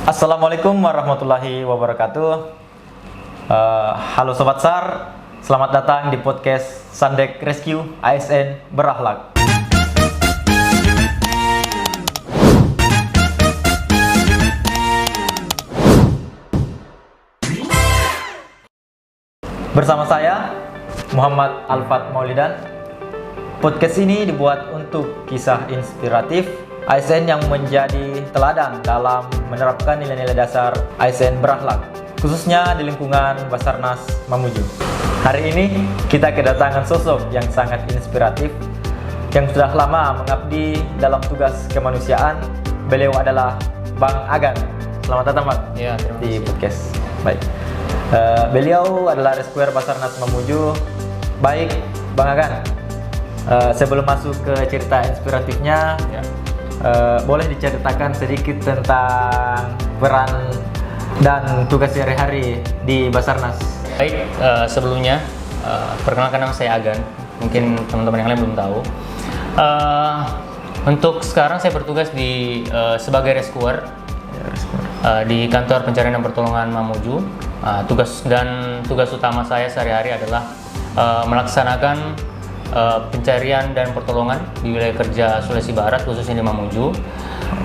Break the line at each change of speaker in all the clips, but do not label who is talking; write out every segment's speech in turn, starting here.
Assalamualaikum warahmatullahi wabarakatuh. Halo Sobat SAR, selamat datang di podcast Sandek Rescue ASN Berakhlak. Bersama saya, Muhammad Alfat Maulidan. Podcast ini dibuat untuk kisah inspiratif ASN yang menjadi teladan dalam menerapkan nilai-nilai dasar ASN berakhlak, khususnya di lingkungan Basarnas Mamuju. Hari ini kita kedatangan sosok yang sangat inspiratif, yang sudah lama mengabdi dalam tugas kemanusiaan. Beliau adalah Bang Agan. Selamat datang, Bang, di podcast. Baik. Beliau adalah rescuer Basarnas Mamuju. Baik, Bang Agan. Sebelum masuk ke cerita inspiratifnya, boleh diceritakan sedikit tentang peran dan tugas sehari-hari di Basarnas?
Baik, sebelumnya perkenalkan, nama saya Agan. Mungkin teman-teman yang lain belum tahu. Untuk sekarang saya bertugas sebagai rescuer di kantor pencarian dan pertolongan Mamuju. Tugas utama saya sehari-hari adalah melaksanakan pencarian dan pertolongan di wilayah kerja Sulawesi Barat, khususnya di Mamuju.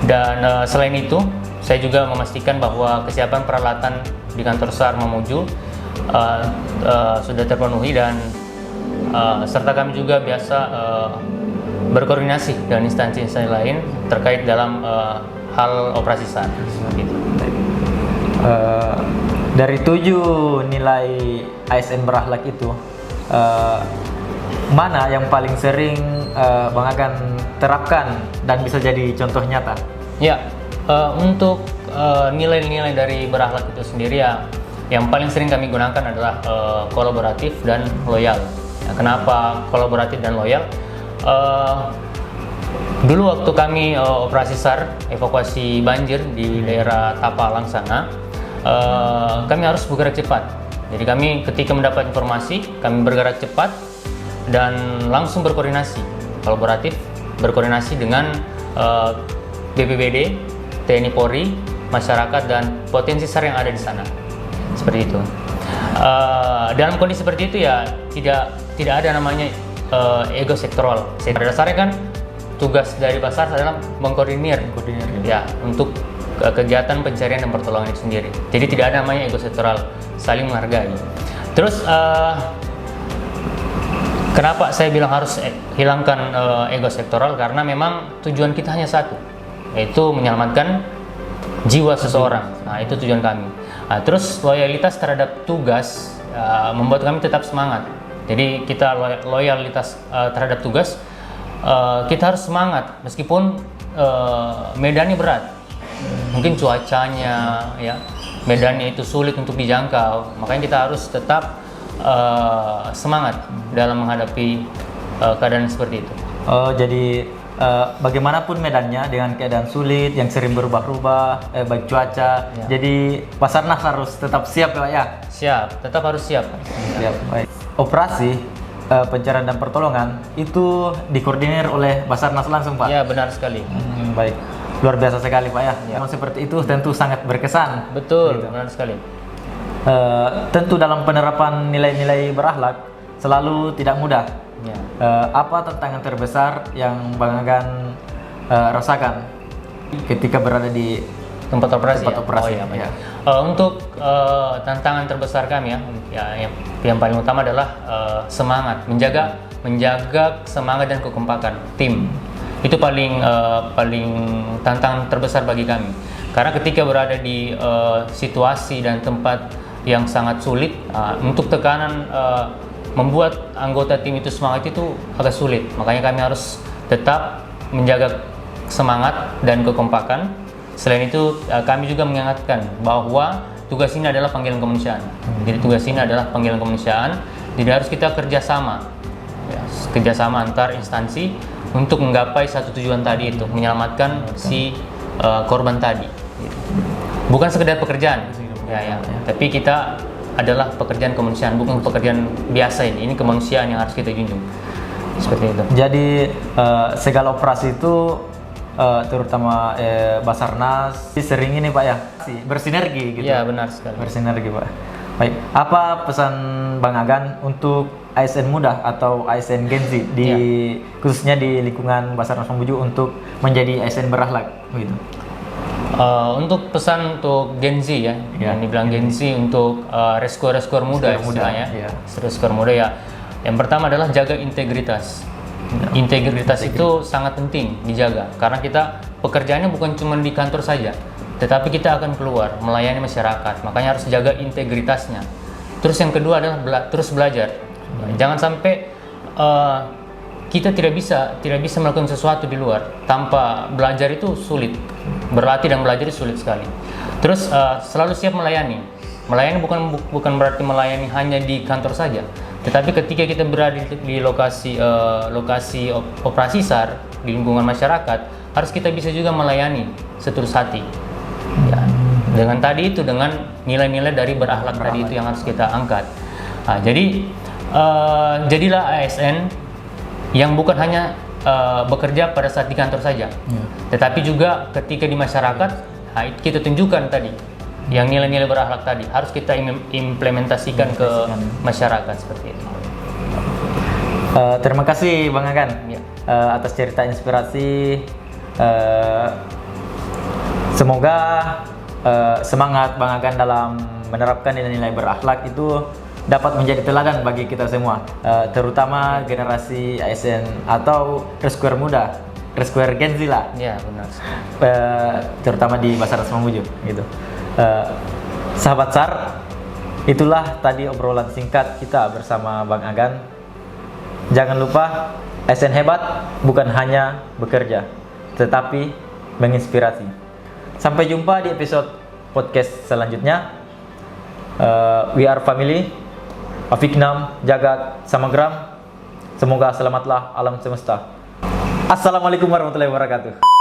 Dan selain itu, saya juga memastikan bahwa kesiapan peralatan di kantor SAR Mamuju sudah terpenuhi, dan serta kami juga biasa berkoordinasi dengan instansi-instansi lain terkait dalam hal operasi SAR. Gitu.
Dari 7 nilai ASN berakhlak itu, mana yang paling sering Bang Agan terapkan dan bisa jadi contoh nyata?
Ya, untuk nilai-nilai dari berakhlak itu sendiri, ya, yang paling sering kami gunakan adalah kolaboratif dan loyal. Ya, kenapa kolaboratif dan loyal? Dulu waktu kami operasi SAR, evakuasi banjir di daerah Tapalang sana, kami harus bergerak cepat. Jadi kami ketika mendapat informasi, kami bergerak cepat dan langsung berkoordinasi, kolaboratif, berkoordinasi dengan BPBD, TNI Polri, masyarakat, dan potensi SAR yang ada di sana. Seperti itu. Dalam kondisi seperti itu, ya tidak ada namanya ego sektoral. Pada dasarnya kan tugas dari Basar adalah mengkoordinir ya untuk kegiatan pencarian dan pertolongan itu sendiri. Jadi tidak ada namanya ego sektoral, saling menghargai. Terus kenapa saya bilang harus hilangkan ego sektoral? Karena memang tujuan kita hanya satu, yaitu menyelamatkan jiwa seseorang. Nah, itu tujuan kami. Nah, terus loyalitas terhadap tugas membuat kami tetap semangat. Jadi kita loyalitas terhadap tugas, kita harus semangat meskipun medannya berat. Mungkin cuacanya, ya, medannya itu sulit untuk dijangkau. Makanya kita harus tetap semangat dalam menghadapi keadaan seperti itu.
Jadi bagaimanapun medannya, dengan keadaan sulit yang sering berubah-ubah, baik cuaca, ya. Jadi Basarnas harus tetap siap, Pak, ya?
Siap, tetap harus siap.
Siap, baik. Operasi pencarian dan pertolongan itu dikoordinir oleh Basarnas langsung, Pak?
Ya, benar sekali.
Baik, luar biasa sekali, Pak, ya. Memang seperti itu tentu sangat berkesan.
Betul,
gitu.
benar sekali.
Tentu dalam penerapan nilai-nilai berakhlak selalu tidak mudah.
Ya.
Apa tantangan terbesar yang Bang Agan rasakan ketika berada di
tempat operasi?
Oh,
iya,
ya.
Untuk tantangan terbesar kami, yang paling utama adalah semangat, menjaga semangat dan kekompakan tim. Itu paling tantangan terbesar bagi kami. Karena ketika berada di situasi dan tempat yang sangat sulit, untuk tekanan membuat anggota tim itu semangat itu agak sulit. Makanya kami harus tetap menjaga semangat dan kekompakan. Selain itu, kami juga mengingatkan bahwa tugas ini adalah panggilan kemanusiaan. Jadi tugas ini adalah panggilan kemanusiaan. Jadi harus kita kerjasama, ya, kerjasama antar instansi untuk menggapai satu tujuan tadi, itu menyelamatkan si korban tadi. Bukan sekedar pekerjaan, ya. Tapi kita adalah pekerjaan kemanusiaan, bukan pekerjaan biasa ini. Ini kemanusiaan yang harus kita junjung. Seperti itu.
Jadi segala operasi itu terutama Basarnas sering ini Pak ya, bersinergi gitu.
Iya, benar sekali.
Bersinergi Pak. Baik, apa pesan Bang Agan untuk ASN muda atau ASN Gen Z khususnya di lingkungan Basarnas Mamuju untuk menjadi ASN berakhlak begitu?
Untuk pesan untuk Gen Z ya, yang dibilang Gen Z untuk rescuer muda istilahnya, rescuer muda ya. Yang pertama adalah jaga integritas. Integritas itu sangat penting dijaga karena kita pekerjaannya bukan cuma di kantor saja, tetapi kita akan keluar melayani masyarakat. Makanya harus jaga integritasnya. Terus yang kedua adalah terus belajar. Jangan sampai kita tidak bisa melakukan sesuatu di luar tanpa belajar. Itu sulit. Berlatih dan belajar itu sulit sekali. Terus selalu siap melayani. Melayani bukan berarti melayani hanya di kantor saja, tetapi ketika kita berada di lokasi operasi SAR di lingkungan masyarakat, harus kita bisa juga melayani setulus hati. Ya, dengan nilai-nilai dari berakhlak tadi itu yang harus kita angkat. Nah, jadi jadilah ASN yang bukan hanya bekerja pada saat di kantor saja, tetapi juga ketika di masyarakat, kita tunjukkan tadi yang nilai-nilai berakhlak tadi harus kita implementasikan ke masyarakat seperti itu.
Terima kasih Bang Agan atas cerita inspirasi. Semoga semangat Bang Agan dalam menerapkan nilai-nilai berakhlak itu dapat menjadi teladan bagi kita semua, terutama generasi ASN atau rescuer muda, rescuer Gen Z lah.
Ya, benar.
Terutama di Basarnas Mamuju gitu. Sahabat SAR, itulah tadi obrolan singkat kita bersama Bang Agan. Jangan lupa, ASN hebat bukan hanya bekerja, tetapi menginspirasi. Sampai jumpa di episode podcast selanjutnya. We are family. Afiknam, Jagat, Samagram. Semoga selamatlah alam semesta. Assalamualaikum warahmatullahi wabarakatuh.